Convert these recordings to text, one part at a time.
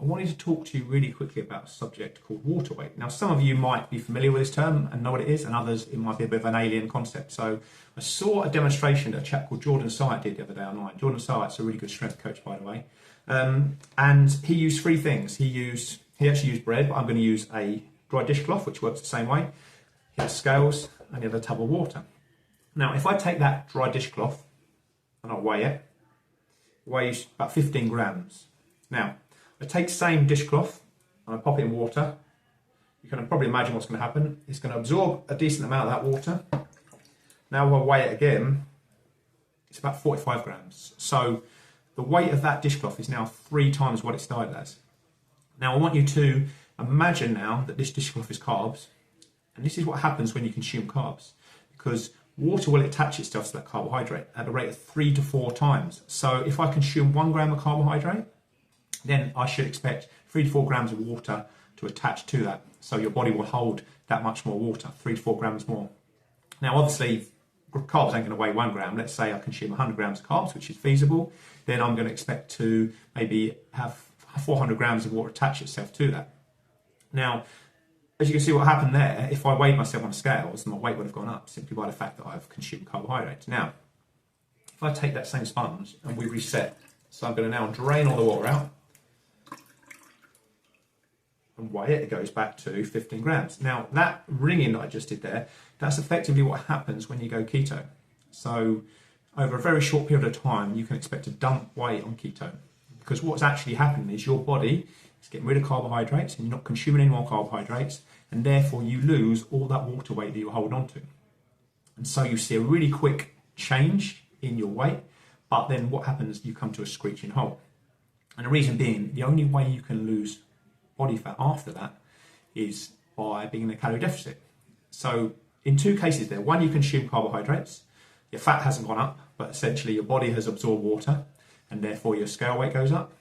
I wanted to talk to you really quickly about a subject called water weight. Now, some of you might be familiar with this term and know what it is, and others it might be a bit of an alien concept. So I saw a demonstration that a chap called Jordan Syatt did the other day online. Jordan Syatt's a really good strength coach, by the way. And he used three things. He actually used bread, but I'm going to use a dry dishcloth, which works the same way. He has scales, and he has a tub of water. Now, if I take that dry dishcloth and I weigh it, it weighs about 15 grams. Now, I take the same dishcloth and I pop it in water. You can probably imagine what's going to happen. It's going to absorb a decent amount of that water. Now, if I weigh it again, it's about 45 grams. So the weight of that dishcloth is now 3 times what it started as. Now, I want you to imagine now that this dishcloth is carbs. And this is what happens when you consume carbs, because water will attach itself to that carbohydrate at a rate of 3 to 4 times. So if I consume 1 gram of carbohydrate, then I should expect 3 to 4 grams of water to attach to that. So your body will hold that much more water, 3 to 4 grams more. Now, obviously, carbs ain't going to weigh 1 gram. Let's say I consume 100 grams of carbs, which is feasible. Then I'm going to expect to maybe have 400 grams of water attach itself to that. Now, as you can see what happened there, if I weighed myself on scales, my weight would have gone up simply by the fact that I've consumed carbohydrates. Now, if I take that same sponge and we reset, so I'm going to now drain all the water out and weigh it, it goes back to 15 grams. Now, that ringing that I just did there, that's effectively what happens when you go keto. So, over a very short period of time, you can expect to dump weight on keto, because what's actually happening is your body is getting rid of carbohydrates and you're not consuming any more carbohydrates, and therefore you lose all that water weight that you hold on to. And so you see a really quick change in your weight, but then what happens, you come to a screeching halt. And the reason being, the only way you can lose body fat after that is by being in a calorie deficit. So in 2 cases there, one, you consume carbohydrates, your fat hasn't gone up, but essentially your body has absorbed water, and therefore your scale weight goes up.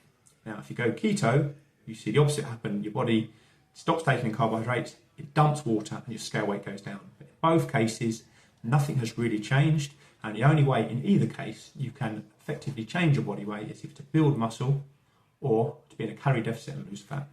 Now, if you go keto, you see the opposite happen. Your body stops taking in carbohydrates, it dumps water, and your scale weight goes down. But in both cases, nothing has really changed, and the only way in either case you can effectively change your body weight is either to build muscle or to be in a calorie deficit and lose fat.